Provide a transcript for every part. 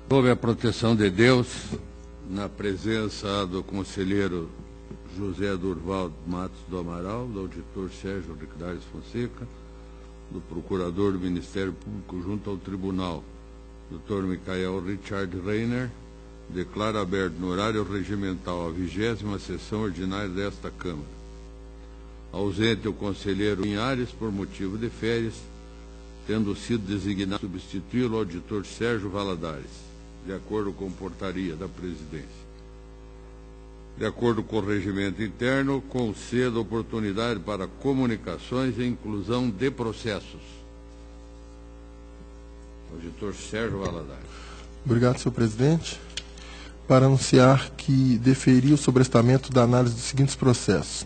Sob a proteção de Deus, na presença do conselheiro José Durval Matos do Amaral, do auditor Sérgio Ricardo Fonseca, do procurador do Ministério Público junto ao Tribunal, Dr. Michael Richard Reiner, declara aberto no horário regimental a 20ª sessão ordinária desta Câmara. Ausente o conselheiro Linhares por motivo de férias, tendo sido designado substituí-lo o auditor Sérgio Valadares, de acordo com portaria da Presidência. De acordo com o regimento interno, concedo oportunidade para comunicações e inclusão de processos. Auditor Sérgio Valadares. Obrigado, senhor presidente. Para anunciar que deferi o sobrestamento da análise dos seguintes processos: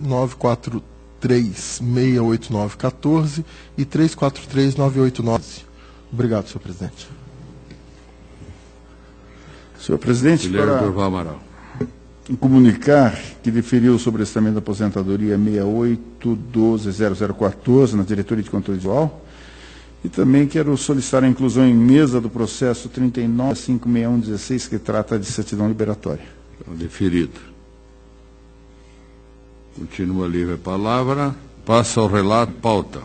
943-689-14 e 343-989. Obrigado, senhor presidente. Senhor presidente, Conselheiro Durval Amaral. Comunicar que deferiu o sobrestamento da aposentadoria 68120014 na Diretoria de Controle Visual. E também quero solicitar a inclusão em mesa do processo 39.56116, que trata de certidão liberatória. Então, deferido. Continua livre a palavra. Passa ao relato. Pauta.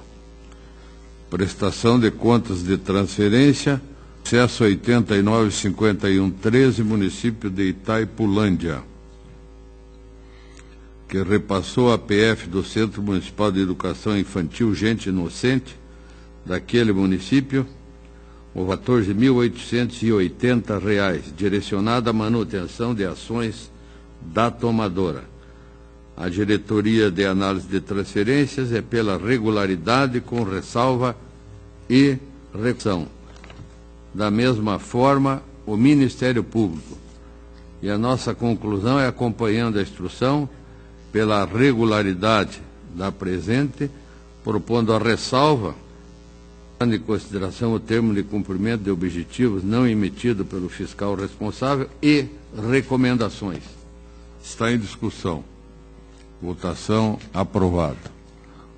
Prestação de contas de transferência. Processo 89.5113, município de Itaipulândia, que repassou a PF do Centro Municipal de Educação Infantil Gente Inocente daquele município, o valor de R$ 1.880, direcionado à manutenção de ações da tomadora. A diretoria de análise de transferências é pela regularidade, com ressalva e recusação. Da mesma forma, o Ministério Público. E a nossa conclusão é, acompanhando a instrução, pela regularidade da presente, propondo a ressalva, em consideração o termo de cumprimento de objetivos não emitido pelo fiscal responsável, e recomendações. Está em discussão. Votação aprovada.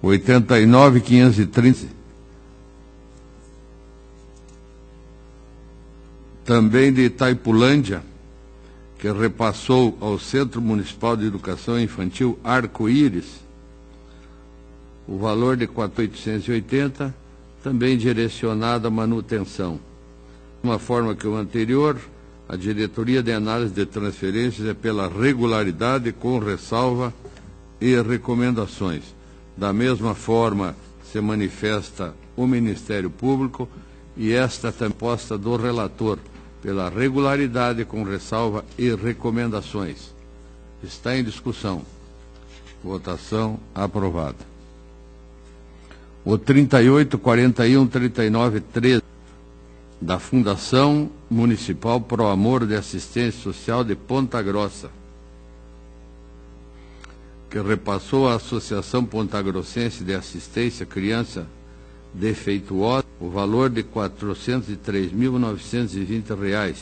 89.530. Também de Itaipulândia, que repassou ao Centro Municipal de Educação Infantil Arco-Íris o valor de R$ 4.880, também direcionado à manutenção. De uma forma que o anterior, a diretoria de análise de transferências é pela regularidade, com ressalva e recomendações. Da mesma forma se manifesta o Ministério Público e esta proposta do relator, pela regularidade, com ressalva e recomendações. Está em discussão. Votação aprovada. O 38.41.39.13 da Fundação Municipal Pro Amor de Assistência Social de Ponta Grossa, que repassou à Associação Pontagrossense de Assistência à Criança Defeituosa o valor de R$ 403.920,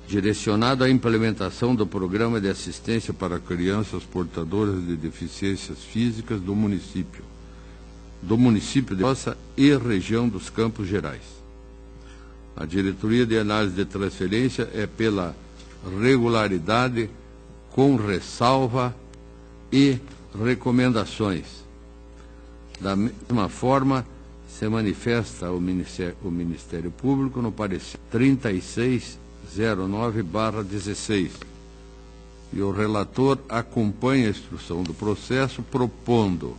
direcionado à implementação do Programa de Assistência para Crianças Portadoras de Deficiências Físicas do município de Roça e região dos Campos Gerais. A diretoria de análise de transferência é pela regularidade, com ressalva e recomendações. Da mesma forma, se manifesta o Ministério Público no parecer 3609/16. E o relator acompanha a instrução do processo, propondo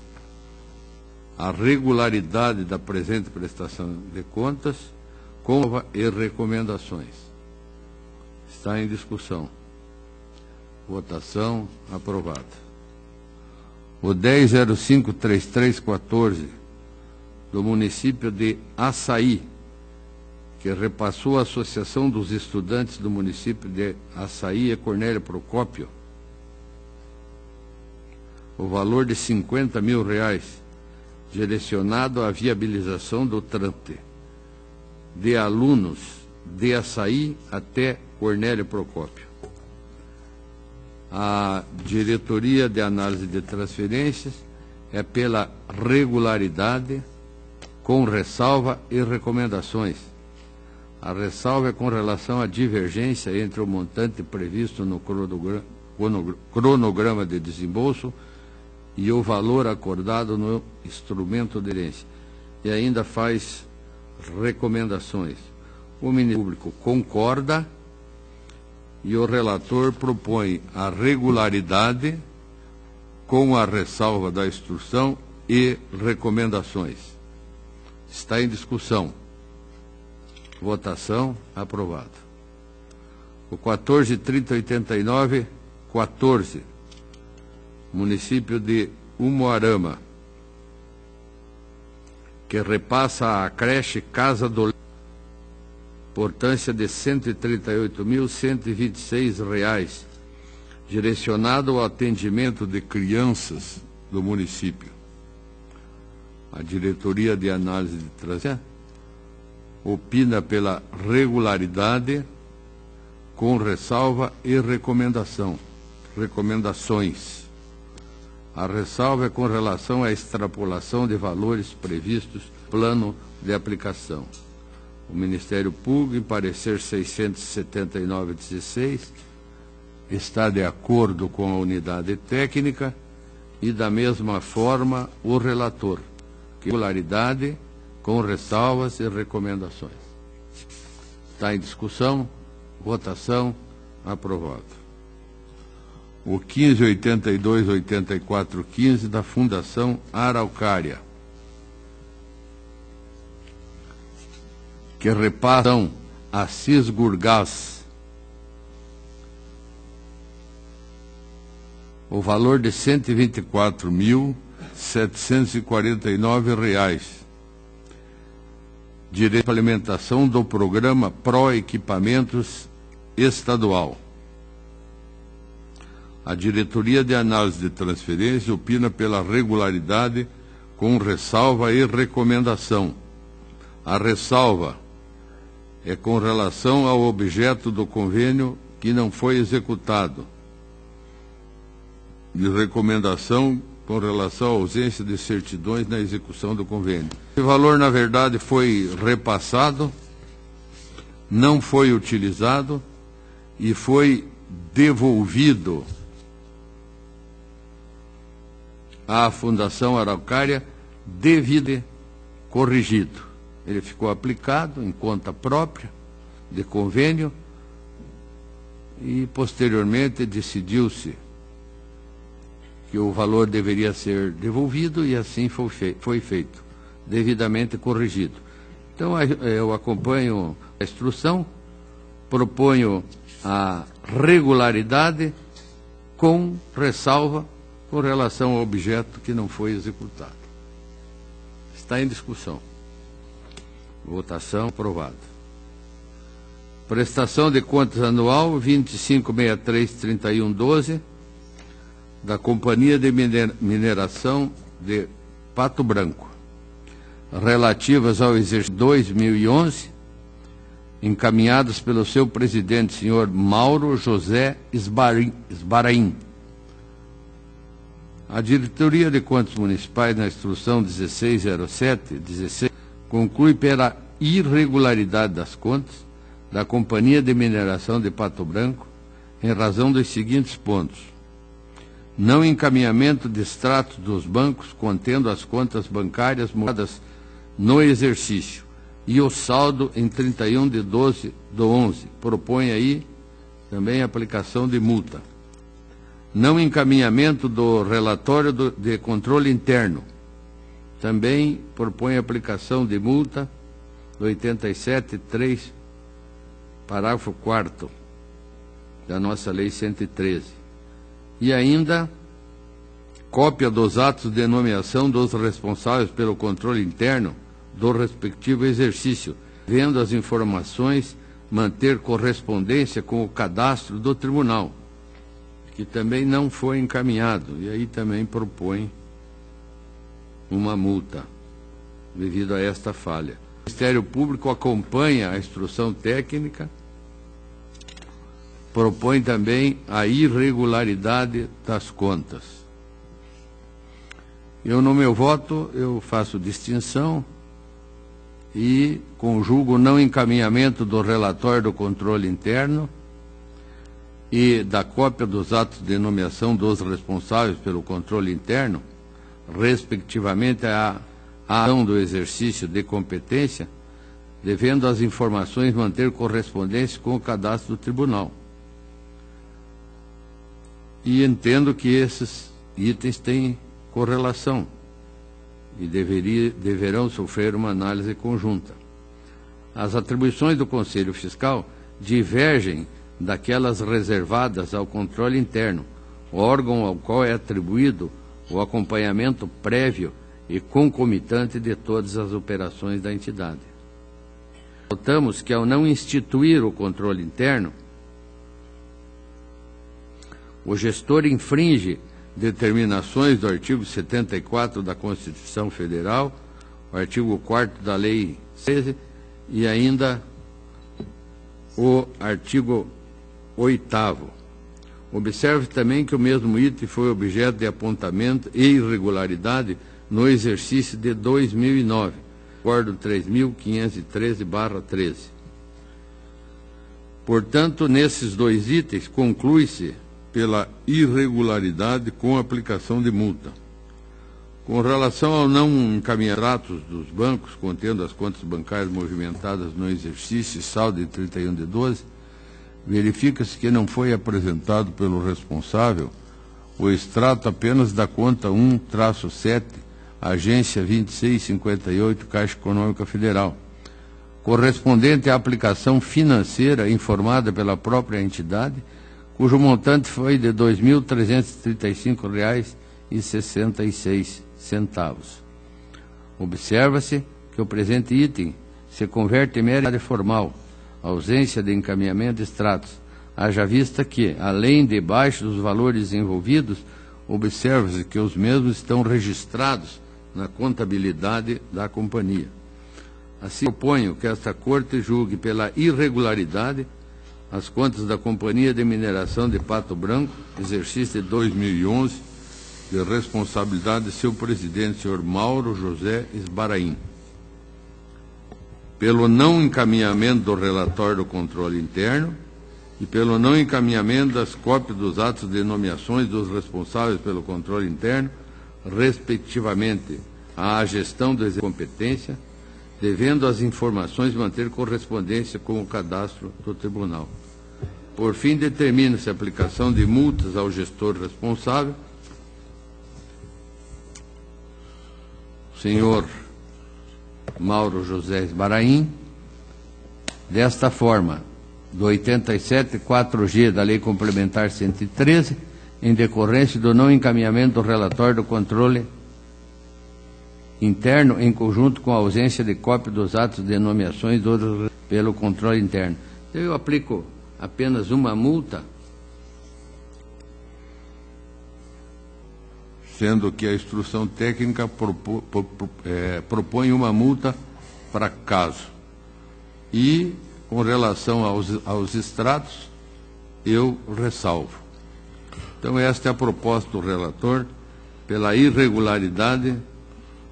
a regularidade da presente prestação de contas, com e recomendações. Está em discussão. Votação aprovada. O 10.05.33.14 do município de Açaí, que repassou a Associação dos Estudantes do município de Açaí e Cornélio Procópio o valor de R$ 50 mil, direcionado à viabilização do trânsito de alunos de Açaí até Cornélio Procópio. A diretoria de análise de transferências é pela regularidade, com ressalva e recomendações. A ressalva é com relação à divergência entre o montante previsto no cronograma de desembolso e o valor acordado no instrumento de herência. E ainda faz recomendações. O Ministério Público concorda e o relator propõe a regularidade com a ressalva da instrução e recomendações. Está em discussão. Votação, aprovado. O 14.3089, 14, município de Umuarama, que repassa à creche Casa do Leite, importância de R$ 138.126, direcionado ao atendimento de crianças do município. A Diretoria de Análise de Trânsito opina pela regularidade com ressalva e recomendações. A ressalva é com relação à extrapolação de valores previstos no plano de aplicação. O Ministério Público, em parecer 679/16, está de acordo com a unidade técnica e, da mesma forma, o relator. Regularidade com ressalvas e recomendações. Está em discussão, votação, aprovado. O 15.82.84.15 da Fundação Araucária, que repassam a Cisgurgás o valor de R$ 124.749, direito à implementação do programa Pró-Equipamentos Estadual. A Diretoria de Análise de Transferência opina pela regularidade com ressalva e recomendação. A ressalva é com relação ao objeto do convênio que não foi executado. De recomendação com relação à ausência de certidões na execução do convênio. Esse valor, na verdade, foi repassado, não foi utilizado e foi devolvido à Fundação Araucária devido corrigido. Ele ficou aplicado em conta própria de convênio e, posteriormente, decidiu-se que o valor deveria ser devolvido e assim foi feito, devidamente corrigido. Então, eu acompanho a instrução, proponho a regularidade com ressalva com relação ao objeto que não foi executado. Está em discussão. Votação aprovada. Prestação de contas anual 2563/31/12 da Companhia de Mineração de Pato Branco, relativas ao exercício 2011, encaminhadas pelo seu presidente, senhor Mauro José Esbaraim. A Diretoria de Contas Municipais, na instrução 1607/16, conclui pela irregularidade das contas da Companhia de Mineração de Pato Branco, em razão dos seguintes pontos: não encaminhamento de extratos dos bancos contendo as contas bancárias moradas no exercício e o saldo em 31/12/11. Propõe aí também a aplicação de multa. Não encaminhamento do relatório de controle interno. Também propõe a aplicação de multa do 87.3, parágrafo 4º da nossa Lei 113. E ainda, cópia dos atos de nomeação dos responsáveis pelo controle interno do respectivo exercício, vendo as informações manter correspondência com o cadastro do tribunal, que também não foi encaminhado, e aí também propõe uma multa devido a esta falha. O Ministério Público acompanha a instrução técnica, propõe também a irregularidade das contas. Eu, no meu voto, eu faço distinção e conjugo o não encaminhamento do relatório do controle interno e da cópia dos atos de nomeação dos responsáveis pelo controle interno, respectivamente à ação do exercício de competência, devendo as informações manter correspondência com o cadastro do tribunal. E entendo que esses itens têm correlação e deverão sofrer uma análise conjunta. As atribuições do Conselho Fiscal divergem daquelas reservadas ao controle interno, órgão ao qual é atribuído o acompanhamento prévio e concomitante de todas as operações da entidade. Notamos que, ao não instituir o controle interno, o gestor infringe determinações do artigo 74 da Constituição Federal, o artigo 4º da Lei 13 e ainda o artigo 8º. Observe também que o mesmo item foi objeto de apontamento e irregularidade no exercício de 2009, Acordo 3.513/13. Portanto, nesses dois itens, conclui-se pela irregularidade com aplicação de multa. Com relação ao não encaminhamento dos bancos contendo as contas bancárias movimentadas no exercício e saldo de 31/12, verifica-se que não foi apresentado pelo responsável o extrato apenas da conta 1-7, agência 2658, Caixa Econômica Federal, correspondente à aplicação financeira informada pela própria entidade, cujo montante foi de R$ 2.335,66. Observa-se que o presente item se converte em mera formal, ausência de encaminhamento de extratos, haja vista que, além de baixo dos valores envolvidos, observa-se que os mesmos estão registrados na contabilidade da companhia. Assim, proponho que esta Corte julgue pela irregularidade as contas da Companhia de Mineração de Pato Branco, exercício de 2011, de responsabilidade de seu presidente, senhor Mauro José Esbaraim. Pelo não encaminhamento do relatório do controle interno e pelo não encaminhamento das cópias dos atos de nomeações dos responsáveis pelo controle interno, respectivamente à gestão da competência, devendo as informações manter correspondência com o cadastro do tribunal. Por fim, determina-se a aplicação de multas ao gestor responsável, senhor Mauro José Esbaraim, desta forma, do 87.4G da Lei Complementar 113, em decorrência do não encaminhamento do relatório do controle interno, em conjunto com a ausência de cópia dos atos de nomeações pelo controle interno. Então, eu aplico apenas uma multa, sendo que a instrução técnica propõe uma multa para caso. E, com relação aos extratos, eu ressalvo. Então, esta é a proposta do relator, pela irregularidade,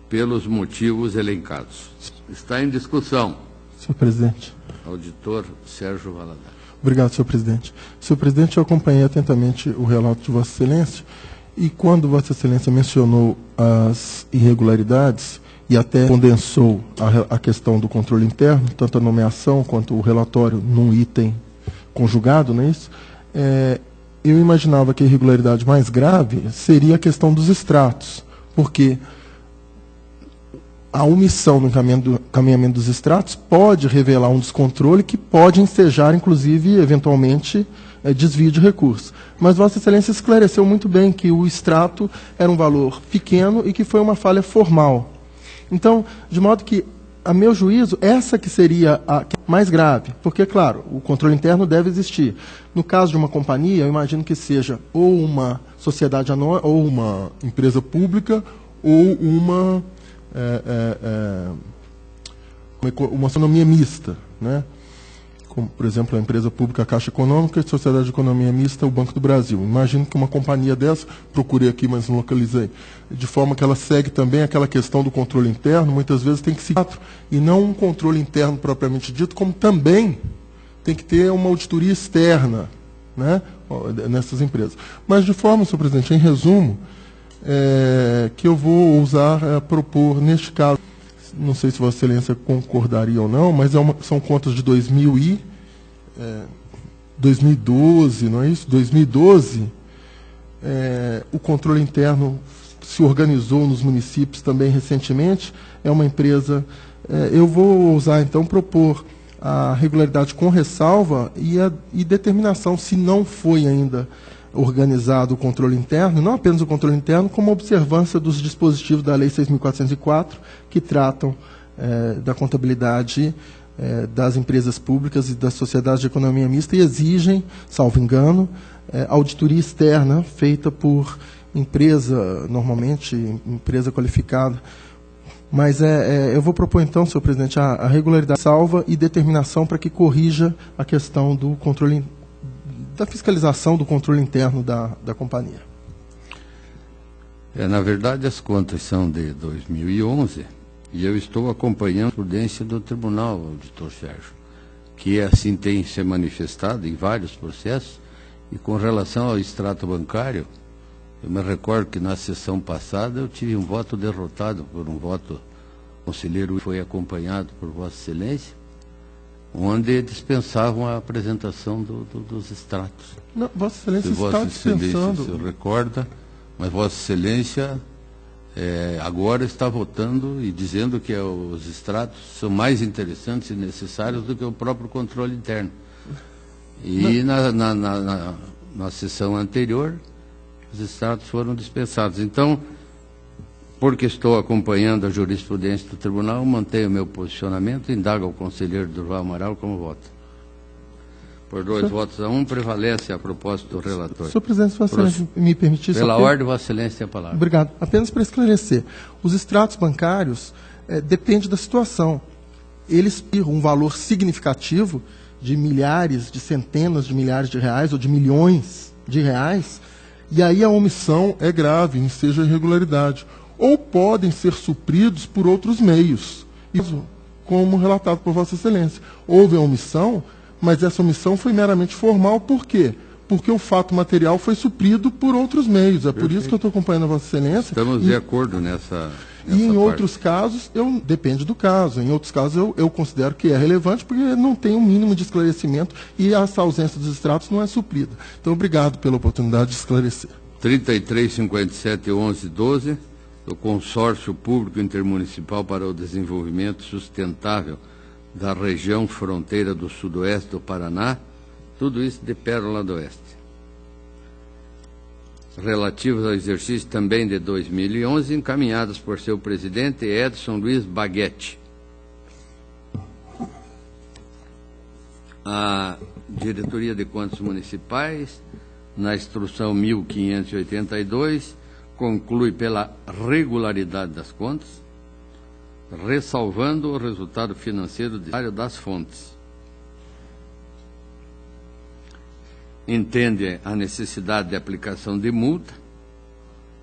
pelos motivos elencados. Está em discussão. Senhor presidente. Auditor Sérgio Valadares. Obrigado, senhor presidente. Senhor presidente, eu acompanhei atentamente o relato de Vossa Excelência e quando Vossa Excelência mencionou as irregularidades e até condensou a questão do controle interno, tanto a nomeação quanto o relatório num item conjugado, não é isso? Eu imaginava que a irregularidade mais grave seria a questão dos extratos, porque a omissão no encaminhamento dos extratos pode revelar um descontrole que pode ensejar, inclusive, eventualmente, desvio de recursos. Mas Vossa Excelência esclareceu muito bem que o extrato era um valor pequeno e que foi uma falha formal. Então, de modo que, a meu juízo, essa que seria a mais grave, porque, claro, o controle interno deve existir. No caso de uma companhia, eu imagino que seja ou uma sociedade anônima, ou uma empresa pública, ou uma autonomia mista, né? como, por exemplo, a empresa pública Caixa Econômica e Sociedade de Economia Mista, o Banco do Brasil. Imagino que uma companhia dessa, procurei aqui, mas não localizei, de forma que ela segue também aquela questão do controle interno, muitas vezes tem que seguir, e não um controle interno propriamente dito, como também tem que ter uma auditoria externa, né, nessas empresas. Mas, de forma, senhor presidente, em resumo, que eu vou ousar propor, neste caso, não sei se Vossa Excelência concordaria ou não, mas são contas de 2012, não é isso? 2012, o controle interno se organizou nos municípios também recentemente, é uma empresa, eu vou ousar então propor a regularidade com ressalva e determinação, se não foi ainda organizado o controle interno, não apenas o controle interno, como a observância dos dispositivos da Lei 6.404, que tratam da contabilidade das empresas públicas e das sociedades de economia mista e exigem, salvo engano, auditoria externa feita por empresa, normalmente empresa qualificada. Mas eu vou propor então, senhor presidente, a regularidade salva e determinação para que corrija a questão do controle da fiscalização do controle interno da companhia. Na verdade, as contas são de 2011 e eu estou acompanhando a prudência do Tribunal, auditor Sérgio, que assim tem se manifestado em vários processos. E com relação ao extrato bancário, eu me recordo que na sessão passada eu tive um voto derrotado por um voto conselheiro que foi acompanhado por Vossa Excelência, onde dispensavam a apresentação dos extratos. Não, Vossa Excelência está dispensando. Se recorda, mas Vossa Excelência agora está votando e dizendo que os extratos são mais interessantes e necessários do que o próprio controle interno. E na sessão anterior, os extratos foram dispensados. Então, porque estou acompanhando a jurisprudência do tribunal, mantenho o meu posicionamento e indago ao conselheiro Durval Amaral como vota. Por 2 votos a 1, prevalece a proposta do relator. Senhor presidente, se Vossa Excelência me permitir... Pela ordem, Vossa Excelência tem a palavra. Obrigado. Apenas para esclarecer, os extratos bancários depende da situação. Eles tiram um valor significativo de milhares, de centenas de milhares de reais ou de milhões de reais, e aí a omissão é grave, enseja irregularidade. Ou podem ser supridos por outros meios, isso como relatado por Vossa Excelência. Houve a omissão, mas essa omissão foi meramente formal. Por quê? Porque o fato material foi suprido por outros meios. É por isso que eu estou acompanhando a Vossa Excelência. Estamos de acordo nessa e em parte. Outros casos, depende do caso. Em outros casos, eu considero que é relevante porque não tem um mínimo de esclarecimento e essa ausência dos extratos não é suprida. Então, obrigado pela oportunidade de esclarecer. 33, 57, 11, 12, do Consórcio Público Intermunicipal para o Desenvolvimento Sustentável da região fronteira do sudoeste do Paraná, tudo isso de Pérola do Oeste. Relativos ao exercício também de 2011, encaminhados por seu presidente Edson Luiz Baguete. A Diretoria de Contas Municipais, na instrução 1582, conclui pela regularidade das contas, ressalvando o resultado financeiro das fontes. Entende a necessidade de aplicação de multa,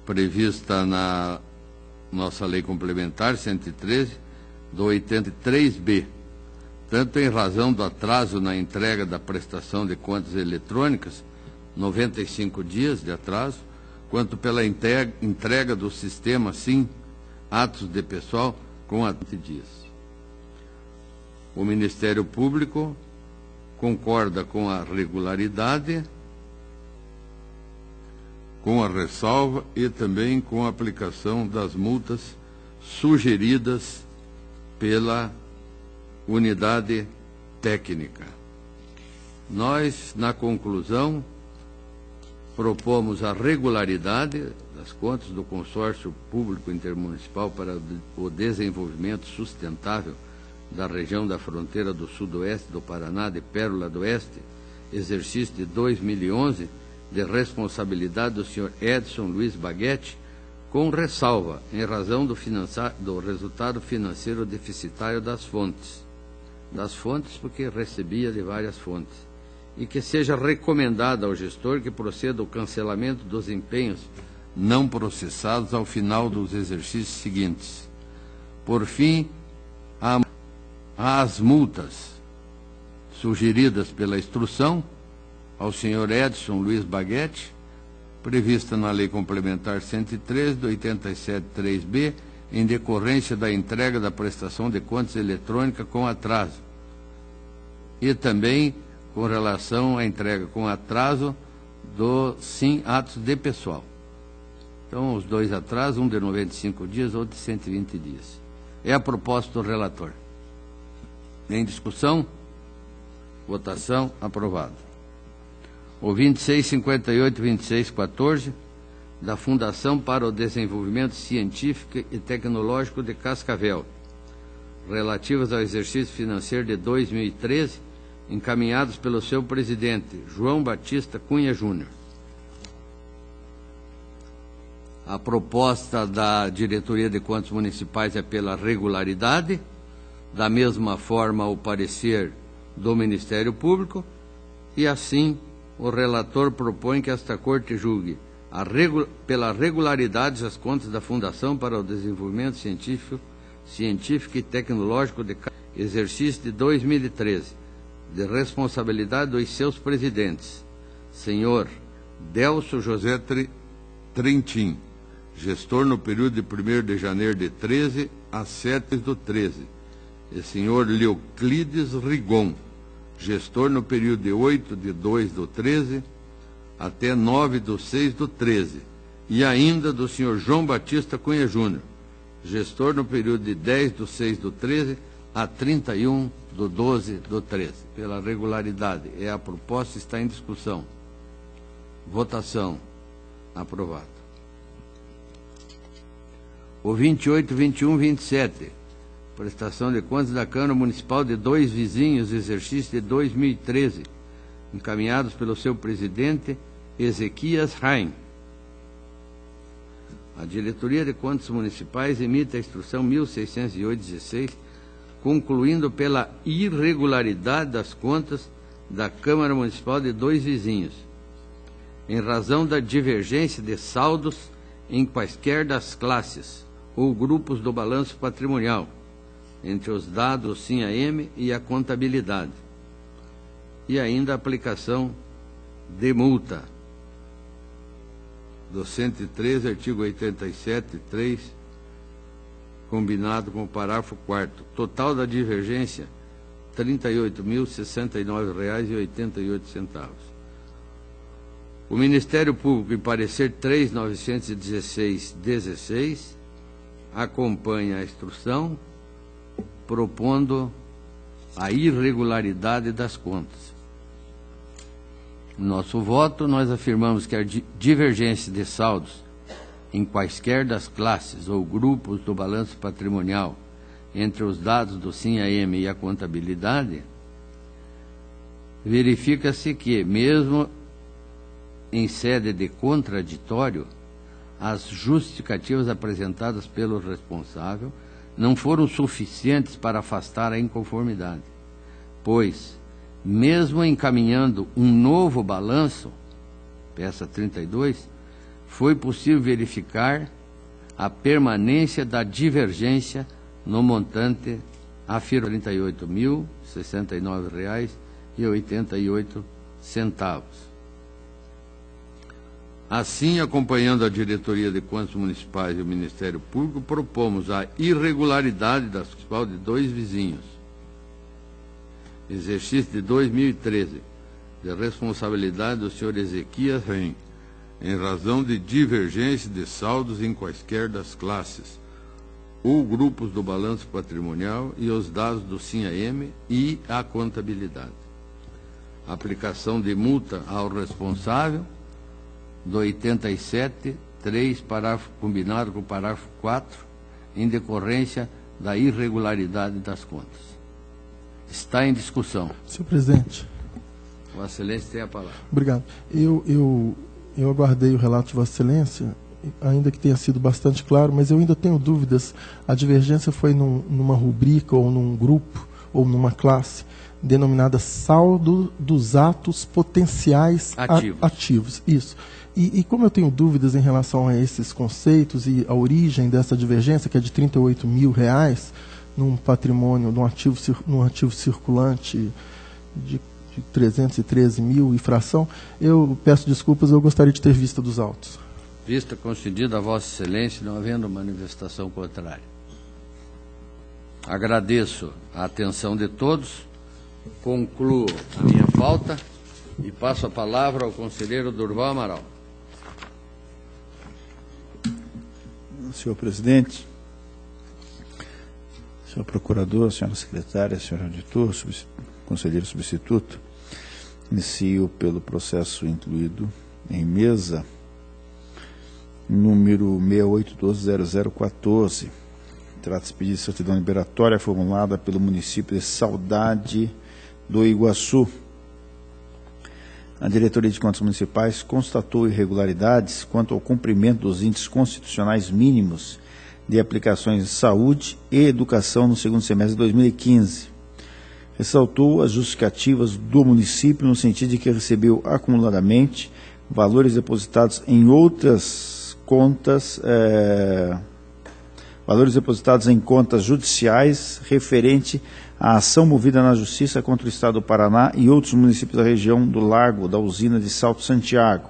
prevista na nossa Lei Complementar 113, do 83B, tanto em razão do atraso na entrega da prestação de contas eletrônicas, 95 dias de atraso, quanto pela entrega do sistema SIM, atos de pessoal, com 20 dias. O Ministério Público concorda com a regularidade, com a ressalva e também com a aplicação das multas sugeridas pela unidade técnica. Nós, na conclusão, propomos a regularidade das contas do Consórcio Público Intermunicipal para o Desenvolvimento Sustentável da região da fronteira do sudoeste do Paraná, de Pérola do Oeste, exercício de 2011, de responsabilidade do senhor Edson Luiz Baguete, com ressalva, em razão do resultado financeiro deficitário das fontes. das fontes, porque recebia de várias fontes, e que seja recomendado ao gestor que proceda ao cancelamento dos empenhos não processados ao final dos exercícios seguintes. Por fim, as multas sugeridas pela instrução ao senhor Edson Luiz Baguete, prevista na Lei Complementar 113, do 87.3b, em decorrência da entrega da prestação de contas eletrônica com atraso, e também com relação à entrega com atraso do SIM atos de pessoal. Então, os dois atrasos, um de 95 dias, outro de 120 dias. É a proposta do relator. Em discussão? Votação, aprovado. O 2658 e 2614, da Fundação para o Desenvolvimento Científico e Tecnológico de Cascavel, relativas ao exercício financeiro de 2013, encaminhados pelo seu presidente, João Batista Cunha Júnior. A proposta da Diretoria de Contas Municipais é pela regularidade, da mesma forma o parecer do Ministério Público, e assim o relator propõe que esta Corte julgue pela regularidade as contas da Fundação para o Desenvolvimento Científico e Tecnológico de exercício de 2013, de responsabilidade dos seus presidentes, senhor Delcio José Trentin, gestor no período de 1º de janeiro de 13 a 7 do 13, e senhor Leoclides Rigon, gestor no período de 8 de 2 do 13 até 9 do 6 do 13, e ainda do senhor João Batista Cunha Júnior, gestor no período de 10 do 6 do 13 a 31 do 12 do 13. Pela regularidade, é a proposta, está em discussão. Votação. Aprovado. O 28, 21, 27. Prestação de contas da Câmara Municipal de dois vizinhos, exercício de 2013, encaminhados pelo seu presidente, Ezequias Rain. A Diretoria de Contas Municipais emite a instrução 1608-16, concluindo pela irregularidade das contas da Câmara Municipal de dois vizinhos, em razão da divergência de saldos em quaisquer das classes ou grupos do balanço patrimonial, entre os dados SIM-AM e a contabilidade, e ainda a aplicação de multa do 113, artigo 87, 3, combinado com o parágrafo 4º. Total da divergência, R$ 38.069,88. O Ministério Público, em parecer 3.916/16, acompanha a instrução, propondo a irregularidade das contas. No nosso voto, nós afirmamos que a divergência de saldos em quaisquer das classes ou grupos do balanço patrimonial entre os dados do SIM-AM e a contabilidade, verifica-se que, mesmo em sede de contraditório, as justificativas apresentadas pelo responsável não foram suficientes para afastar a inconformidade, pois, mesmo encaminhando um novo balanço, peça 32, foi possível verificar a permanência da divergência no montante afirmado R$ 38.069,88. Assim, acompanhando a Diretoria de Contas Municipais e o Ministério Público, propomos a irregularidade da municipal de dois vizinhos, exercício de 2013, de responsabilidade do senhor Ezequias Ren, em razão de divergência de saldos em quaisquer das classes ou grupos do balanço patrimonial e os dados do SIM-AM e a contabilidade. Aplicação de multa ao responsável do 87.3, parágrafo combinado com o parágrafo 4, em decorrência da irregularidade das contas. Está em discussão. Senhor presidente. Vossa Excelência tem a palavra. Obrigado. Eu aguardei o relato de Vossa Excelência, ainda que tenha sido bastante claro, mas eu ainda tenho dúvidas. A divergência foi numa rubrica ou num grupo ou numa classe, denominada saldo dos atos potenciais ativos. Isso. E como eu tenho dúvidas em relação a esses conceitos e a origem dessa divergência, que é de R$ 38.000, num patrimônio, num ativo circulante de 313 mil e fração, eu peço desculpas, eu gostaria de ter vista dos autos. Vista concedida a Vossa Excelência, não havendo manifestação contrária. Agradeço a atenção de todos, concluo a minha pauta e passo a palavra ao conselheiro Durval Amaral. Senhor presidente, senhor procurador, senhora secretária, senhor auditor, conselheiro substituto, inicio pelo processo incluído em mesa, número 68120014. Trata-se de pedido de certidão liberatória formulada pelo município de Saudade do Iguaçu. A Diretoria de Contas Municipais constatou irregularidades quanto ao cumprimento dos índices constitucionais mínimos de aplicações de saúde e educação no segundo semestre de 2015. Ressaltou as justificativas do município no sentido de que recebeu acumuladamente valores depositados em outras contas, contas judiciais referente à ação movida na Justiça contra o Estado do Paraná e outros municípios da região do Largo da usina de Salto Santiago.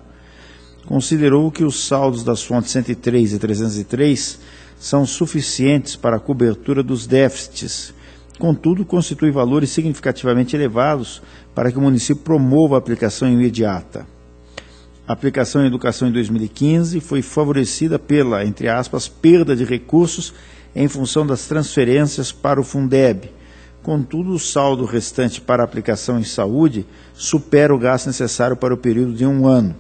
Considerou que os saldos das fontes 103 e 303 são suficientes para a cobertura dos déficits. Contudo, constitui valores significativamente elevados para que o município promova a aplicação imediata. A aplicação em educação em 2015 foi favorecida pela, entre aspas, perda de recursos em função das transferências para o Fundeb. Contudo, o saldo restante para a aplicação em saúde supera o gasto necessário para o período de 1 ano.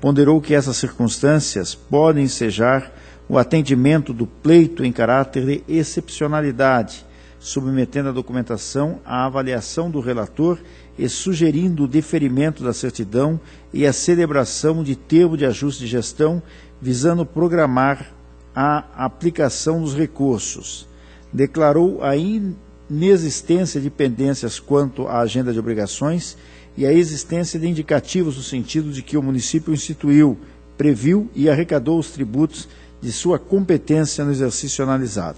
Ponderou que essas circunstâncias podem ensejar o atendimento do pleito em caráter de excepcionalidade, submetendo a documentação à avaliação do relator e sugerindo o deferimento da certidão e a celebração de termo de ajuste de gestão, visando programar a aplicação dos recursos. Declarou a inexistência de pendências quanto à agenda de obrigações e a existência de indicativos no sentido de que o município instituiu, previu e arrecadou os tributos de sua competência no exercício analisado.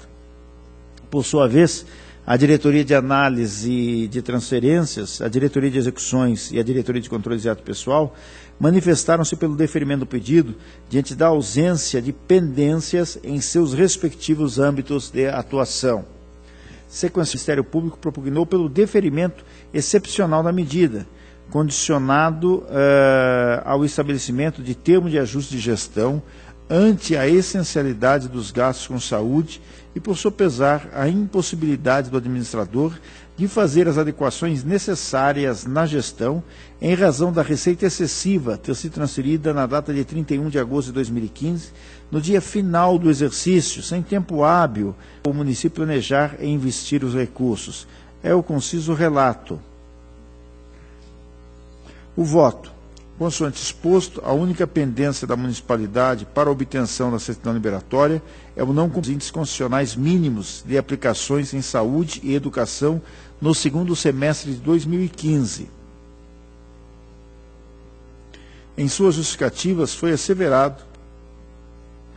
Por sua vez, a Diretoria de Análise de Transferências, a Diretoria de Execuções e a Diretoria de Controle de Ato Pessoal manifestaram-se pelo deferimento do pedido diante da ausência de pendências em seus respectivos âmbitos de atuação. Sequência, o Ministério Público propugnou pelo deferimento excepcional da medida, condicionado ao estabelecimento de termo de ajuste de gestão ante a essencialidade dos gastos com saúde e, por sopesar, a impossibilidade do administrador de fazer as adequações necessárias na gestão em razão da receita excessiva ter sido transferida na data de 31 de agosto de 2015, no dia final do exercício, sem tempo hábil, o município planejar e investir os recursos. É o conciso relato. O voto. Consoante exposto, a única pendência da municipalidade para a obtenção da certidão liberatória é o não cumprimento dos índices constitucionais mínimos de aplicações em saúde e educação no segundo semestre de 2015. Em suas justificativas, foi asseverado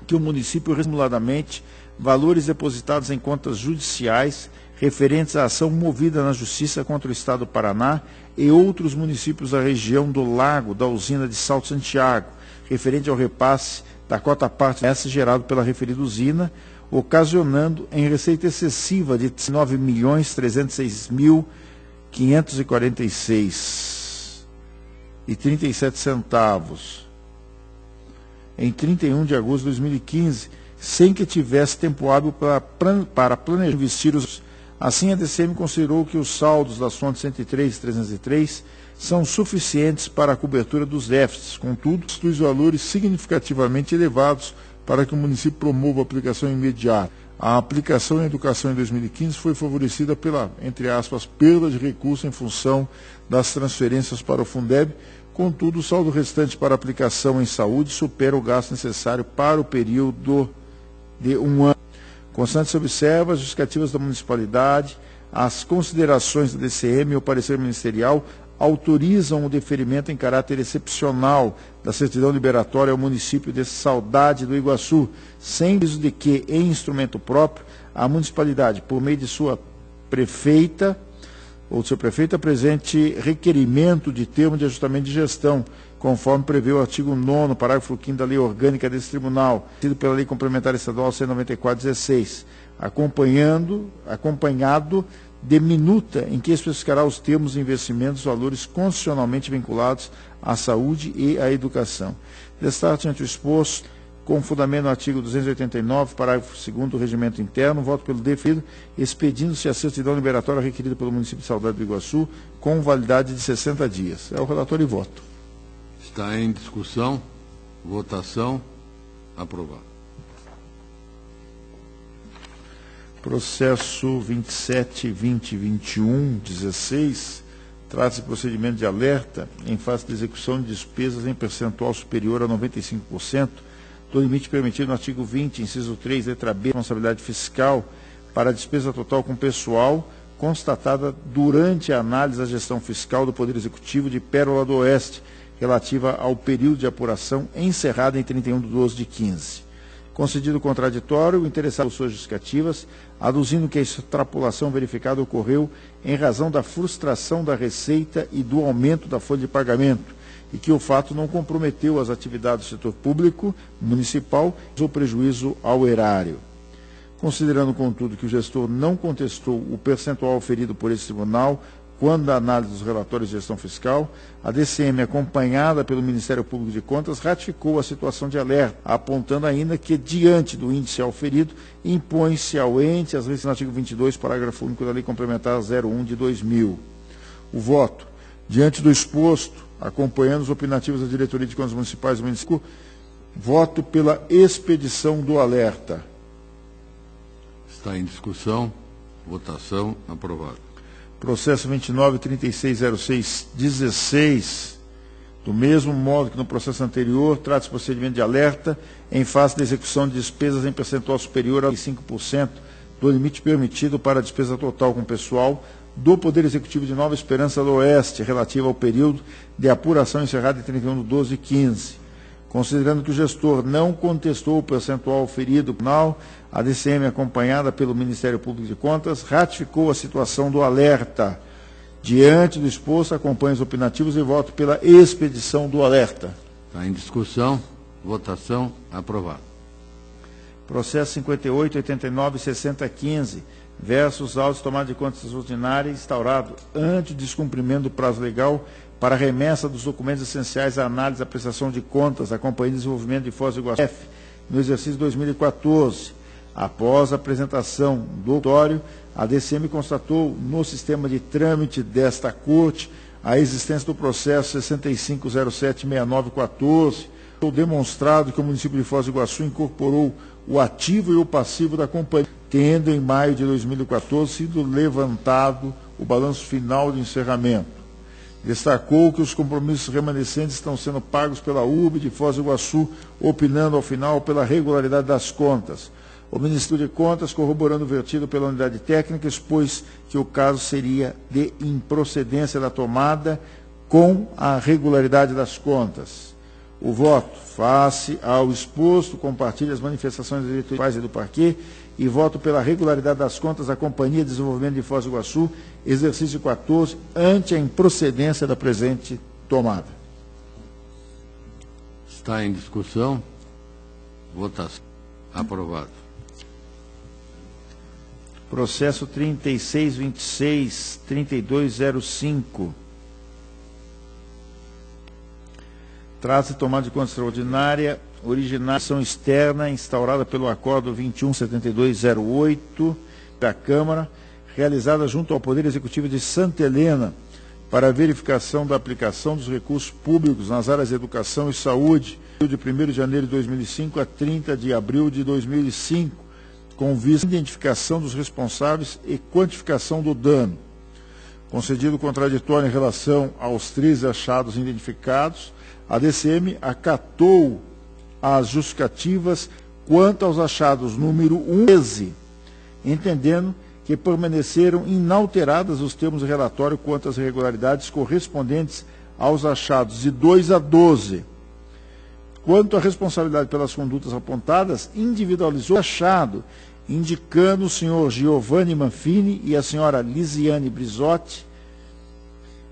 que o município simuladamente valores depositados em contas judiciais referentes à ação movida na Justiça contra o Estado do Paraná e outros municípios da região do Lago da usina de Salto Santiago, referente ao repasse da cota parte essa gerado pela referida usina, ocasionando em receita excessiva de R$ 9.306.546,37 em 31 de agosto de 2015, sem que tivesse tempo hábil para planejar investir os. Assim, a DCM considerou que os saldos das fontes 103 e 303 são suficientes para a cobertura dos déficits, contudo, constituem valores significativamente elevados para que o município promova a aplicação imediata. A aplicação em educação em 2015 foi favorecida pela, entre aspas, perda de recursos em função das transferências para o Fundeb, contudo, o saldo restante para aplicação em saúde supera o gasto necessário para o período de 1 ano. Constante se observa as justificativas da municipalidade, as considerações da DCM e o parecer ministerial autorizam o deferimento em caráter excepcional da certidão liberatória ao município de Saudade do Iguaçu, sem prejuízo de que, em instrumento próprio, a municipalidade, por meio de sua prefeita ou de seu prefeito, apresente requerimento de termo de ajustamento de gestão, conforme prevê o artigo 9º, parágrafo 5º da Lei Orgânica desse Tribunal, sido pela Lei Complementar Estadual 194/16, acompanhado de minuta em que especificará os termos de investimentos e valores constitucionalmente vinculados à saúde e à educação. Destaque ante o exposto, com fundamento no artigo 289, parágrafo 2º do Regimento Interno, voto pelo deferido, expedindo-se a certidão liberatória requerida pelo município de Saudade do Iguaçu, com validade de 60 dias. É o relator e voto. Está em discussão. Votação. Aprovado. Processo 27.20.21.16, trata-se de procedimento de alerta em face de execução de despesas em percentual superior a 95% do limite permitido no artigo 20, inciso 3, letra B, responsabilidade fiscal para a despesa total com pessoal, constatada durante a análise da gestão fiscal do Poder Executivo de Pérola do Oeste, relativa ao período de apuração encerrado em 31/12/15. Concedido o contraditório, o interessado por suas justificativas, aduzindo que a extrapolação verificada ocorreu em razão da frustração da receita e do aumento da folha de pagamento, e que o fato não comprometeu as atividades do setor público municipal ou prejuízo ao erário. Considerando, contudo, que o gestor não contestou o percentual oferido por esse tribunal quando da análise dos relatórios de gestão fiscal, a DCM, acompanhada pelo Ministério Público de Contas, ratificou a situação de alerta, apontando ainda que, diante do índice auferido, impõe-se ao ente as leis do artigo 22, parágrafo único da Lei Complementar 01/2000. O voto, diante do exposto, acompanhando os opinativos da Diretoria de Contas Municipais do município, voto pela expedição do alerta. Está em discussão. Votação. Aprovado. Processo 29.3606/16, do mesmo modo que no processo anterior, trata-se de procedimento de alerta em face da execução de despesas em percentual superior a 5% do limite permitido para a despesa total com pessoal do Poder Executivo de Nova Esperança do Oeste, relativa ao período de apuração encerrado em 31/12/15. Considerando que o gestor não contestou o percentual oferido penal, a DCM, acompanhada pelo Ministério Público de Contas, ratificou a situação do alerta. Diante do exposto, acompanha os opinativos e voto pela expedição do alerta. Está em discussão. Votação. Aprovado. Processo 58.89.60.15, versus autos de tomada de contas ordinária instaurado ante o descumprimento do prazo legal para a remessa dos documentos essenciais à análise da prestação de contas da Companhia de Desenvolvimento de Foz do Iguaçu no exercício 2014. Após a apresentação do auditório, a DCM constatou no sistema de trâmite desta Corte a existência do processo 65076914, demonstrado que o município de Foz do Iguaçu incorporou o ativo e o passivo da companhia, tendo em maio de 2014 sido levantado o balanço final de encerramento. Destacou que os compromissos remanescentes estão sendo pagos pela URB de Foz do Iguaçu, opinando ao final pela regularidade das contas. O Ministério de Contas, corroborando o vertido pela unidade técnica, expôs que o caso seria de improcedência da tomada com a regularidade das contas. O voto, face ao exposto, compartilha as manifestações diretoriais e do parquê e voto pela regularidade das contas da Companhia de Desenvolvimento de Foz do Iguaçu, exercício 14, ante a improcedência da presente tomada. Está em discussão. Votação. Aprovado. Processo 36.26.3205. Trata-se de tomada de conta extraordinária, originação externa, instaurada pelo Acordo 217208 da Câmara, realizada junto ao Poder Executivo de Santa Helena, para a verificação da aplicação dos recursos públicos nas áreas de educação e saúde, de 1º de janeiro de 2005 a 30 de abril de 2005, com vista à identificação dos responsáveis e quantificação do dano. Concedido o contraditório em relação aos 13 achados identificados, a DCM acatou as justificativas quanto aos achados número 13, entendendo que permaneceram inalteradas os termos do relatório quanto às irregularidades correspondentes aos achados de 2 a 12. Quanto à responsabilidade pelas condutas apontadas, individualizou o achado, indicando o senhor Giovanni Manfini e a senhora Lisiane Brizotti.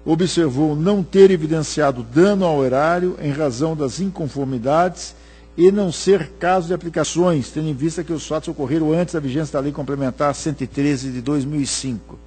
Observou não ter evidenciado dano ao erário em razão das inconformidades e não ser caso de aplicações, tendo em vista que os fatos ocorreram antes da vigência da Lei Complementar 113 de 2005.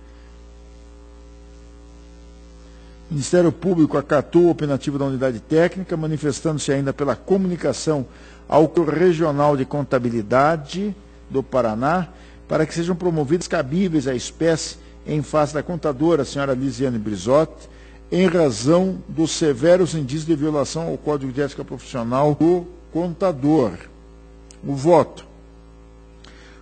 O Ministério Público acatou o opinativo da unidade técnica, manifestando-se ainda pela comunicação ao Corpo Regional de Contabilidade do Paraná, para que sejam promovidas cabíveis à espécie em face da contadora, a senhora Lisiane Brizotti, em razão dos severos indícios de violação ao Código de Ética Profissional do contador. O voto.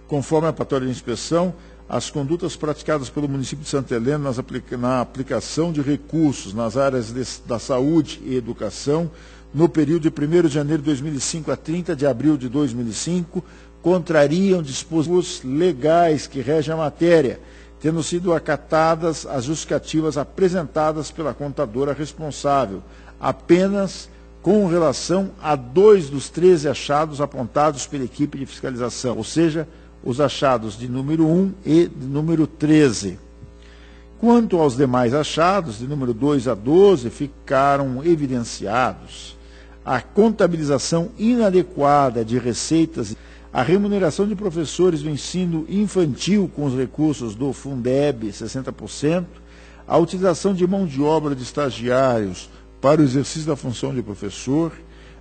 Conforme a relatório de inspeção, as condutas praticadas pelo município de Santa Helena na aplicação de recursos nas áreas da saúde e educação, no período de 1º de janeiro de 2005 a 30 de abril de 2005, contrariam dispositivos legais que regem a matéria, tendo sido acatadas as justificativas apresentadas pela contadora responsável, apenas com relação a 2 dos 13 achados apontados pela equipe de fiscalização, ou seja, os achados de número 1 e de número 13. Quanto aos demais achados, de número 2 a 12, ficaram evidenciados a contabilização inadequada de receitas, a remuneração de professores do ensino infantil com os recursos do Fundeb, 60%, a utilização de mão de obra de estagiários para o exercício da função de professor,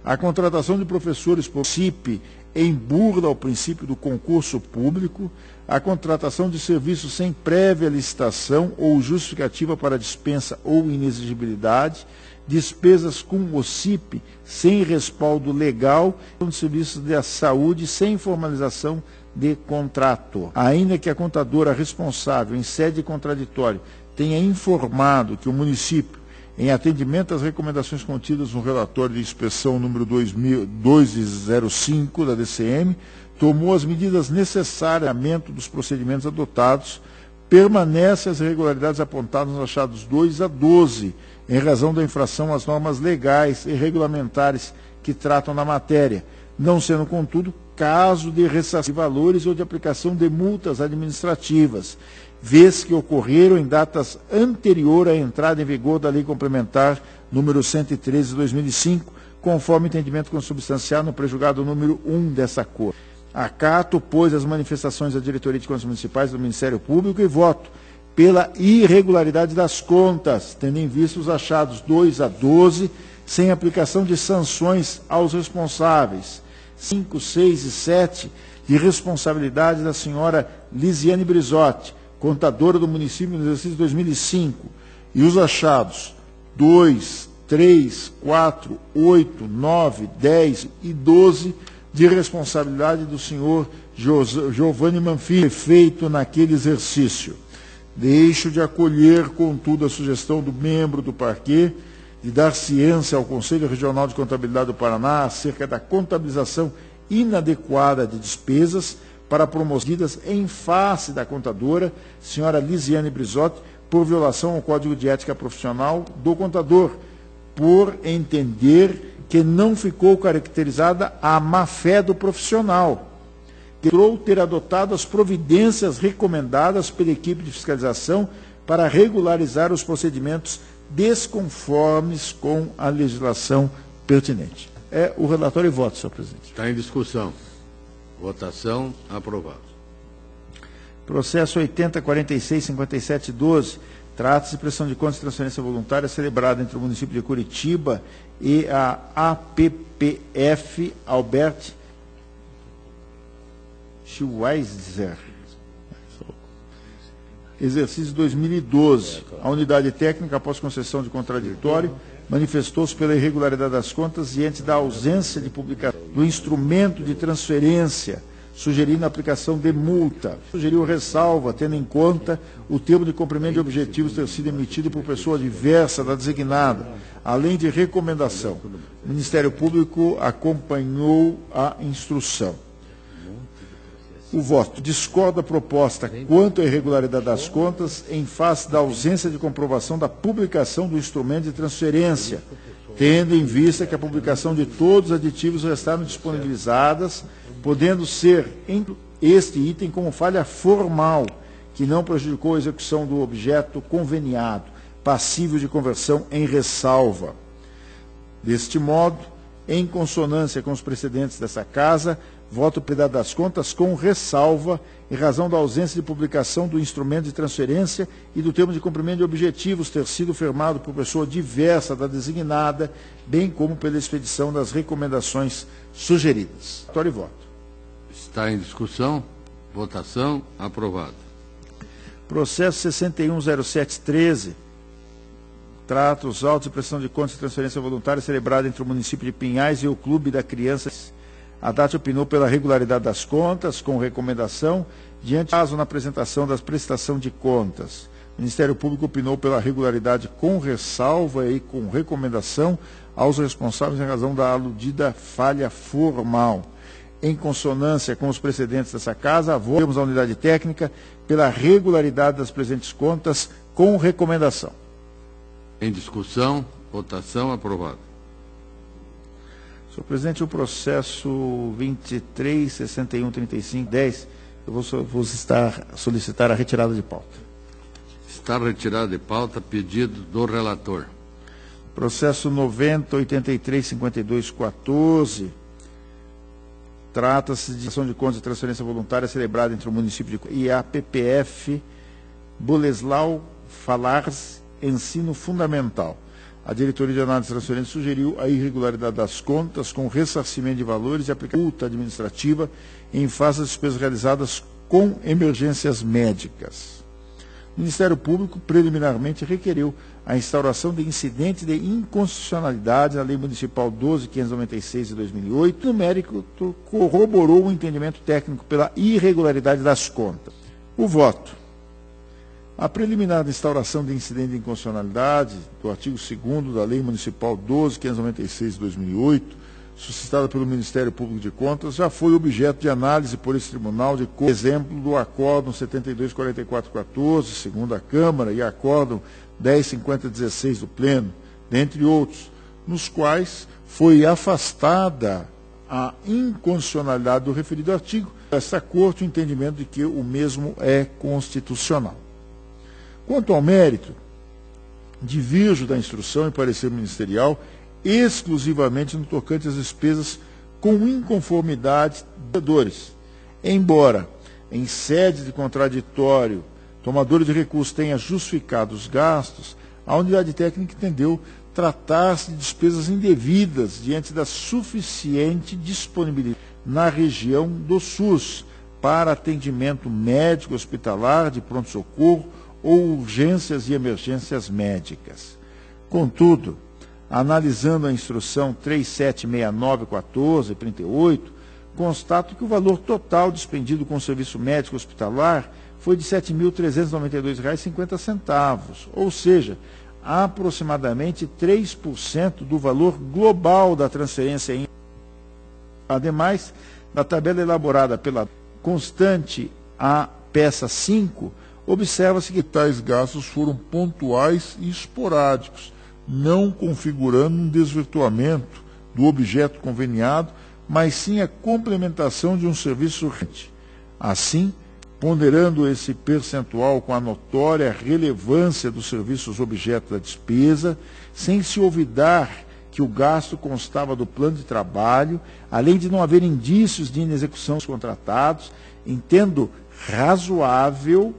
a contratação de professores por CIP em burla ao princípio do concurso público, a contratação de serviços sem prévia licitação ou justificativa para dispensa ou inexigibilidade, despesas com o CIP sem respaldo legal, de serviços de saúde sem formalização de contrato. Ainda que a contadora responsável em sede contraditória tenha informado que o município, em atendimento às recomendações contidas no relatório de inspeção número 205 da DCM, tomou as medidas necessárias ao andamento dos procedimentos adotados, permanecem as irregularidades apontadas nos achados 2 a 12, em razão da infração às normas legais e regulamentares que tratam da matéria, não sendo, contudo, caso de ressarcimento de valores ou de aplicação de multas administrativas, vez que ocorreram em datas anteriores à entrada em vigor da Lei Complementar número 113 de 2005, conforme entendimento consubstanciado no prejulgado número 1 dessa Corte. Acato, pois, as manifestações da Diretoria de Contas Municipais do Ministério Público e voto pela irregularidade das contas, tendo em vista os achados 2 a 12, sem aplicação de sanções aos responsáveis, 5, 6 e 7, de responsabilidade da senhora Lisiane Brizotti, contadora do município no exercício de 2005, e os achados 2, 3, 4, 8, 9, 10 e 12 de responsabilidade do senhor Giovanni Manfini, feito naquele exercício. Deixo de acolher, contudo, a sugestão do membro do parquê de dar ciência ao Conselho Regional de Contabilidade do Paraná acerca da contabilização inadequada de despesas para promovidas em face da contadora, senhora Lisiane Brizotti, por violação ao Código de Ética Profissional do contador, por entender que não ficou caracterizada a má-fé do profissional, que demonstrou ter adotado as providências recomendadas pela equipe de fiscalização para regularizar os procedimentos desconformes com a legislação pertinente. É o relatório e voto, senhor presidente. Está em discussão. Votação. Aprovado. Processo 80465712. Trata-se de prestação de contas e transferência voluntária celebrada entre o município de Curitiba e a APPF Albert Schweizer. Exercício 2012. A unidade técnica, após concessão de contraditório, manifestou-se pela irregularidade das contas diante da ausência de publicação do instrumento de transferência, sugerindo a aplicação de multa. Sugeriu ressalva, tendo em conta o termo de cumprimento de objetivos ter sido emitido por pessoa diversa da designada, além de recomendação. O Ministério Público acompanhou a instrução. O voto. Discordo da proposta quanto à irregularidade das contas em face da ausência de comprovação da publicação do instrumento de transferência, tendo em vista que a publicação de todos os aditivos restaram disponibilizadas, podendo ser este item como falha formal, que não prejudicou a execução do objeto conveniado, passível de conversão em ressalva. Deste modo, em consonância com os precedentes dessa Casa, voto pela das contas com ressalva, em razão da ausência de publicação do instrumento de transferência e do termo de cumprimento de objetivos ter sido firmado por pessoa diversa da designada, bem como pela expedição das recomendações sugeridas. Relatório e voto. Está em discussão. Votação. Aprovado. Processo 610713. Trata os autos de prestação de contas e transferência voluntária celebrada entre o município de Pinhais e o Clube da Criança. A DAT opinou pela regularidade das contas, com recomendação, diante do caso na apresentação da prestação de contas. O Ministério Público opinou pela regularidade com ressalva e com recomendação aos responsáveis em razão da aludida falha formal. Em consonância com os precedentes dessa Casa, votamos a unidade técnica pela regularidade das presentes contas com recomendação. Em discussão. Votação. Aprovado. Senhor presidente, o processo 23.6135.10, eu vou solicitar a retirada de pauta. Está retirado de pauta. Pedido do relator. Processo 90.83.52.14, trata-se de ação de contas de transferência voluntária celebrada entre o município de e a PPF Boleslau Falars Ensino Fundamental. A Diretoria de Análise de Transferência sugeriu a irregularidade das contas com ressarcimento de valores e aplicação multa administrativa em face às despesas realizadas com emergências médicas. O Ministério Público preliminarmente requereu a instauração de incidente de inconstitucionalidade na Lei Municipal 12.596 de 2008. No mérito, corroborou o entendimento técnico pela irregularidade das contas. O voto. A preliminar de instauração de incidente de inconstitucionalidade do artigo 2º da Lei Municipal 12.596 de 2008, suscitada pelo Ministério Público de Contas, já foi objeto de análise por esse tribunal, de exemplo do Acórdão 72.44.14, segunda Câmara, e Acórdão 10.50.16 do Pleno, dentre outros, nos quais foi afastada a inconstitucionalidade do referido artigo. Esta Corte o entendimento de que o mesmo é constitucional. Quanto ao mérito, divirjo da instrução e parecer ministerial exclusivamente no tocante às despesas com inconformidade dos devedores. Embora, em sede de contraditório, tomador de recurso tenha justificado os gastos, a unidade técnica entendeu tratar-se de despesas indevidas diante da suficiente disponibilidade na região do SUS para atendimento médico hospitalar de pronto-socorro ou urgências e emergências médicas. Contudo, analisando a instrução 376914-38, constato que o valor total despendido com o serviço médico hospitalar foi de R$ 7.392,50, ou seja, aproximadamente 3% do valor global da transferência. Ademais, na tabela elaborada pela constante a peça 5, observa-se que tais gastos foram pontuais e esporádicos, não configurando um desvirtuamento do objeto conveniado, mas sim a complementação de um serviço urgente. Assim, ponderando esse percentual com a notória relevância dos serviços objeto da despesa, sem se olvidar que o gasto constava do plano de trabalho, além de não haver indícios de inexecução dos contratados, entendo razoável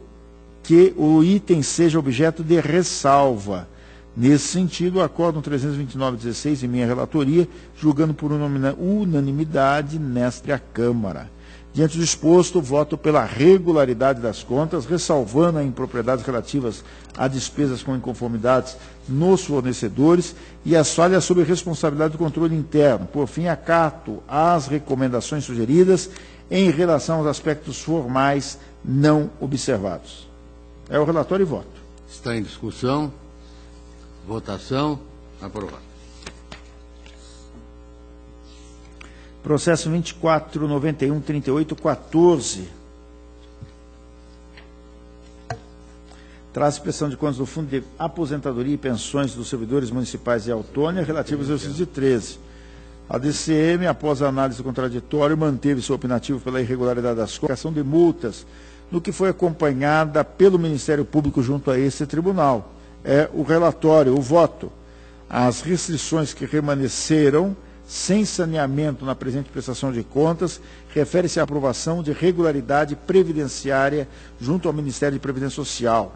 que o item seja objeto de ressalva. Nesse sentido, o Acórdão 329/16, em minha relatoria, julgando por unanimidade nesta Câmara. Diante do exposto, voto pela regularidade das contas, ressalvando as impropriedades relativas a despesas com inconformidades nos fornecedores e as falhas sob responsabilidade do controle interno. Por fim, acato as recomendações sugeridas em relação aos aspectos formais não observados. É o relatório e voto. Está em discussão. Votação. Aprovado. Processo 24.91.38.14. traz prestação de contas do Fundo de Aposentadoria e Pensões dos Servidores Municipais de Autônia, relativos ao exercício de 13. A DCM, após a análise do contraditório, manteve seu opinativo pela irregularidade das contas, de multas, no que foi acompanhada pelo Ministério Público junto a esse tribunal. É o relatório, o voto. As restrições que permaneceram sem saneamento na presente prestação de contas refere-se à aprovação de regularidade previdenciária junto ao Ministério de Previdência Social,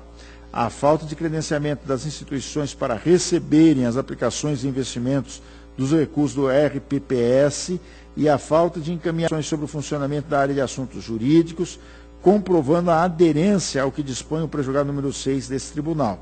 a falta de credenciamento das instituições para receberem as aplicações de investimentos dos recursos do RPPS e a falta de encaminhações sobre o funcionamento da área de assuntos jurídicos, comprovando a aderência ao que dispõe o pré-julgado número 6 desse tribunal.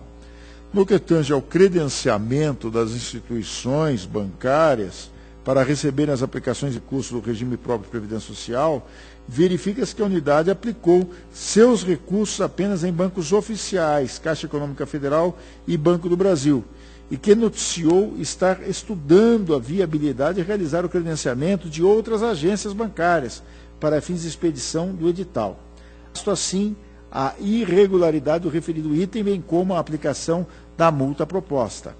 No que tange ao credenciamento das instituições bancárias para receberem as aplicações de recursos do regime próprio de Previdência Social, verifica-se que a unidade aplicou seus recursos apenas em bancos oficiais, Caixa Econômica Federal e Banco do Brasil, e que noticiou estar estudando a viabilidade de realizar o credenciamento de outras agências bancárias para fins de expedição do edital. Isto assim, a irregularidade do referido item, bem como a aplicação da multa proposta.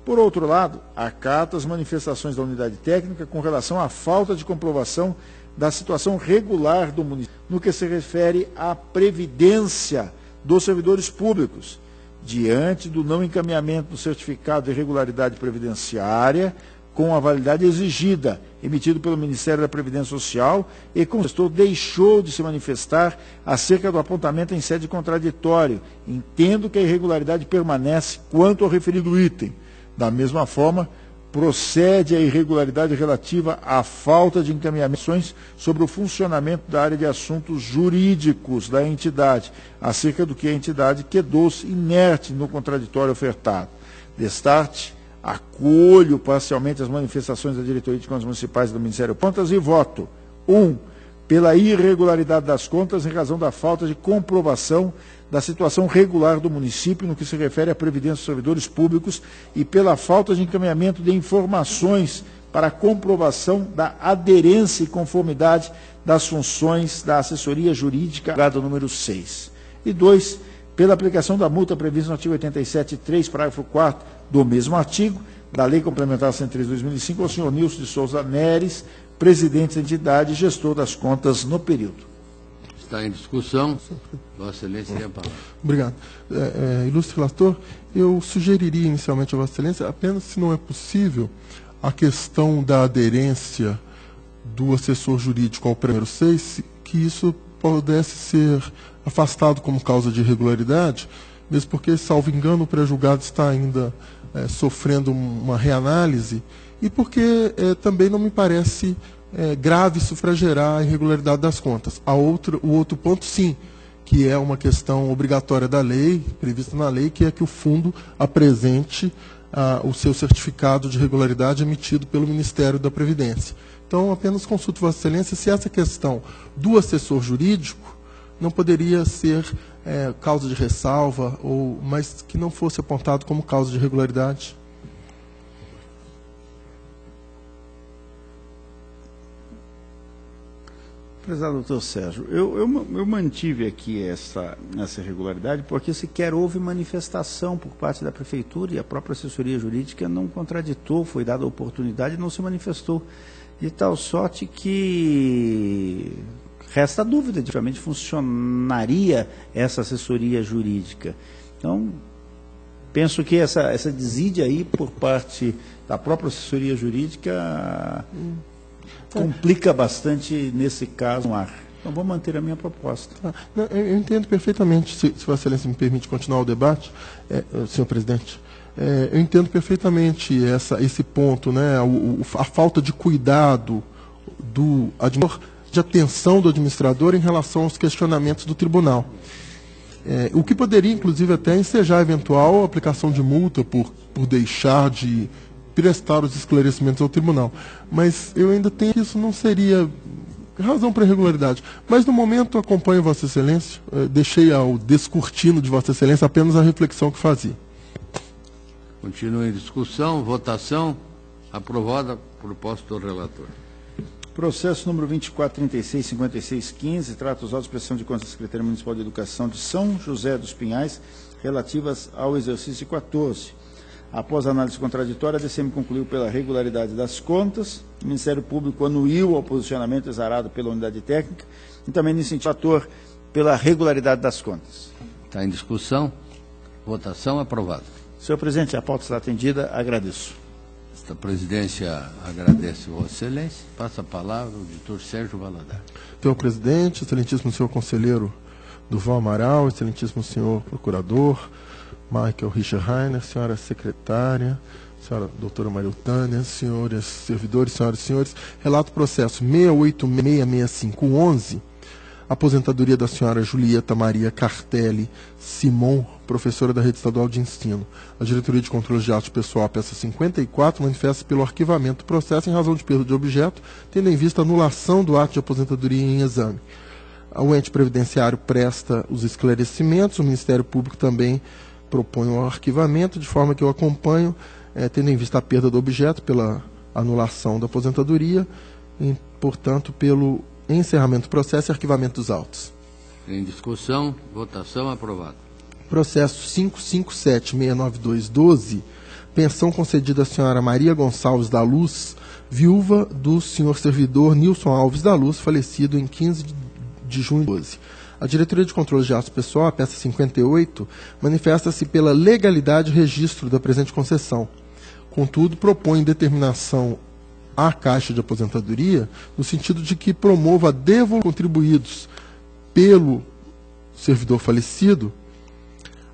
Por outro lado, acata as manifestações da unidade técnica com relação à falta de comprovação da situação regular do município, no que se refere à previdência dos servidores públicos, diante do não encaminhamento do certificado de regularidade previdenciária com a validade exigida, emitido pelo Ministério da Previdência Social, e o gestor deixou de se manifestar acerca do apontamento em sede contraditório. Entendo que a irregularidade permanece quanto ao referido item. Da mesma forma, procede a irregularidade relativa à falta de encaminhamentos sobre o funcionamento da área de assuntos jurídicos da entidade, acerca do que a entidade quedou-se inerte no contraditório ofertado. Destarte, acolho parcialmente as manifestações da Diretoria de Contas Municipais e do Ministério Público e voto. 1. Pela irregularidade das contas em razão da falta de comprovação da situação regular do município no que se refere à previdência dos servidores públicos e pela falta de encaminhamento de informações para a comprovação da aderência e conformidade das funções da assessoria jurídica, número 6. E 2, pela aplicação da multa prevista no artigo 87.3, parágrafo 4º do mesmo artigo, da Lei Complementar 103 de 2005, ao senhor Nilson de Souza Neres, presidente da entidade e gestor das contas no período. Está em discussão. Vossa Excelência tem a palavra. Obrigado. Ilustre relator, eu sugeriria inicialmente a Vossa Excelência, apenas se não é possível, a questão da aderência do assessor jurídico ao número 6, que isso pudesse ser afastado como causa de irregularidade, mesmo porque, salvo engano, o pré-julgado está ainda sofrendo uma reanálise, e porque também não me parece grave sufragerar a irregularidade das contas. O outro ponto, sim, que é uma questão obrigatória da lei, prevista na lei, que é que o fundo apresente o seu certificado de regularidade emitido pelo Ministério da Previdência. Então, apenas consulto Vossa Excelência se essa questão do assessor jurídico não poderia ser causa de ressalva, mas que não fosse apontado como causa de irregularidade. Prezado doutor Sérgio, eu mantive aqui essa irregularidade porque sequer houve manifestação por parte da Prefeitura e a própria assessoria jurídica não contraditou, foi dada a oportunidade e não se manifestou. De tal sorte que resta a dúvida de realmente funcionaria essa assessoria jurídica. Então, penso que essa desídia aí por parte da própria assessoria jurídica complica bastante nesse caso. Então, vou manter a minha proposta. Eu entendo perfeitamente, se Vossa Excelência me permite continuar o debate, senhor presidente. Eu entendo perfeitamente esse ponto, né, a falta de cuidado de atenção do administrador em relação aos questionamentos do tribunal. O que poderia, inclusive, até ensejar a eventual aplicação de multa por deixar de prestar os esclarecimentos ao tribunal. Mas eu ainda tenho que isso não seria razão para irregularidade. Mas, no momento, acompanho Vossa Excelência, deixei ao descortino de Vossa Excelência apenas a reflexão que fazia. Continua em discussão, votação, aprovada a proposta do relator. Processo número 24365615 trata os autos de prestação de contas da Secretaria Municipal de Educação de São José dos Pinhais relativas ao exercício 14. Após a análise contraditória, a DCM concluiu pela regularidade das contas, o Ministério Público anuiu ao posicionamento exarado pela unidade técnica e também nesse sentido ator pela regularidade das contas. Está em discussão. Votação aprovada. Senhor presidente, a pauta está atendida. Agradeço. Esta presidência agradece Vossa Excelência. Passa a palavra ao auditor Sérgio Valadares. Senhor presidente, excelentíssimo senhor conselheiro Durval Amaral, excelentíssimo senhor procurador Michael Richard Rainer, senhora secretária, senhora doutora Maria Eutânia, senhores servidores, senhoras e senhores, relato processo 6866511, aposentadoria da senhora Julieta Maria Cartelli Simon, professora da Rede Estadual de Ensino. A Diretoria de Controle de Atos Pessoal, peça 54, manifesta pelo arquivamento do processo em razão de perda de objeto, tendo em vista a anulação do ato de aposentadoria em exame. O ente previdenciário presta os esclarecimentos, o Ministério Público também propõe o arquivamento, de forma que eu acompanho, tendo em vista a perda do objeto pela anulação da aposentadoria, e, portanto, pelo encerramento do processo e arquivamento dos autos. Em discussão, votação aprovada. Processo 557-69212, pensão concedida à senhora Maria Gonçalves da Luz, viúva do senhor servidor Nilson Alves da Luz, falecido em 15 de junho de 2012. A Diretoria de Controle de Atos Pessoal, a peça 58, manifesta-se pela legalidade e registro da presente concessão. Contudo, propõe determinação à Caixa de Aposentadoria, no sentido de que promova a devolução contribuídos pelo servidor falecido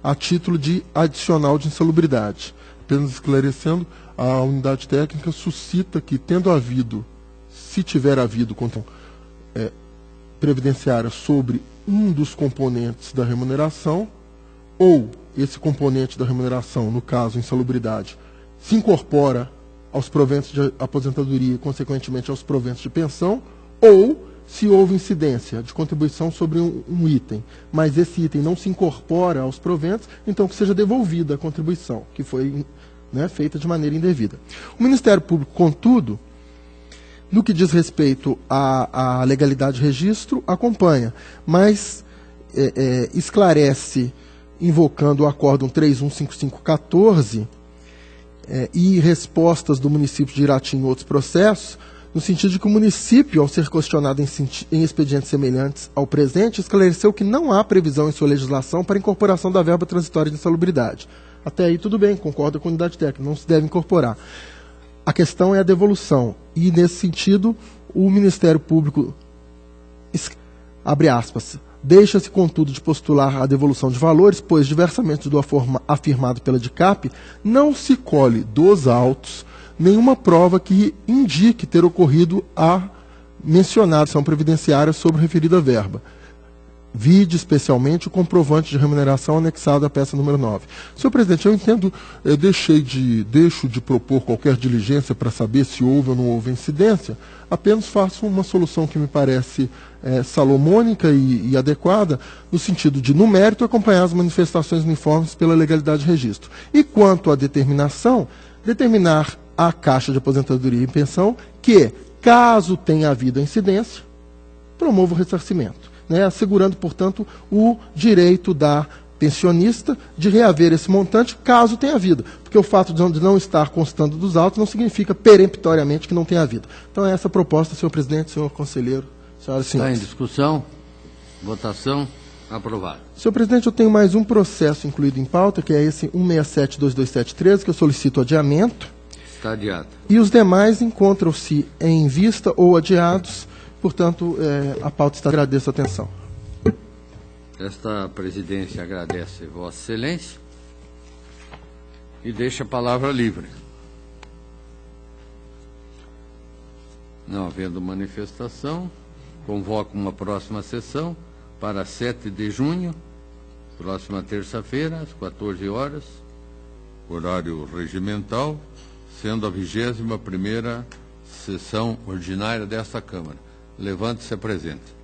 a título de adicional de insalubridade. Apenas esclarecendo, a unidade técnica suscita que, tendo havido, se tiver havido previdenciária sobre um dos componentes da remuneração, ou esse componente da remuneração, no caso insalubridade, se incorpora aos proventos de aposentadoria e, consequentemente, aos proventos de pensão, ou se houve incidência de contribuição sobre um item, mas esse item não se incorpora aos proventos, então que seja devolvida a contribuição, que foi feita de maneira indevida. O Ministério Público, contudo, no que diz respeito à legalidade de registro, acompanha, mas esclarece, invocando o Acórdão 315514, e respostas do município de Irati em outros processos, no sentido de que o município, ao ser questionado em expedientes semelhantes ao presente, esclareceu que não há previsão em sua legislação para incorporação da verba transitória de insalubridade. Até aí tudo bem, concordo com a unidade técnica, não se deve incorporar. A questão é a devolução, e nesse sentido o Ministério Público, abre aspas, deixa-se, contudo, de postular a devolução de valores, pois, diversamente do afirmado pela DICAP, não se colhe dos autos nenhuma prova que indique ter ocorrido a mencionada ação previdenciária sobre a referida verba. Vide especialmente o comprovante de remuneração anexado à peça número 9. Senhor presidente, eu entendo, deixo de propor qualquer diligência para saber se houve ou não houve incidência, apenas faço uma solução que me parece salomônica e adequada, no sentido de, no mérito, acompanhar as manifestações uniformes pela legalidade de registro. E quanto à determinação, determinar à Caixa de Aposentadoria e Pensão que, caso tenha havido a incidência, promova o ressarcimento, assegurando, portanto, o direito da pensionista de reaver esse montante, caso tenha havido. Porque o fato de não estar constando dos autos não significa peremptoriamente que não tenha havido. Então é essa a proposta, senhor presidente, senhor conselheiro, senhoras e senhores. Está em discussão. Votação aprovada. Senhor presidente, eu tenho mais um processo incluído em pauta, que é esse 167-22713, que eu solicito adiamento. Está adiado. E os demais encontram-se em vista ou adiados. Portanto, a pauta está. Agradeço a atenção. Esta presidência agradece Vossa Excelência e deixa a palavra livre. Não havendo manifestação, convoco uma próxima sessão para 7 de junho, próxima terça-feira, às 14 horas, horário regimental, sendo a 21ª sessão ordinária desta Câmara. Levante-se e apresente.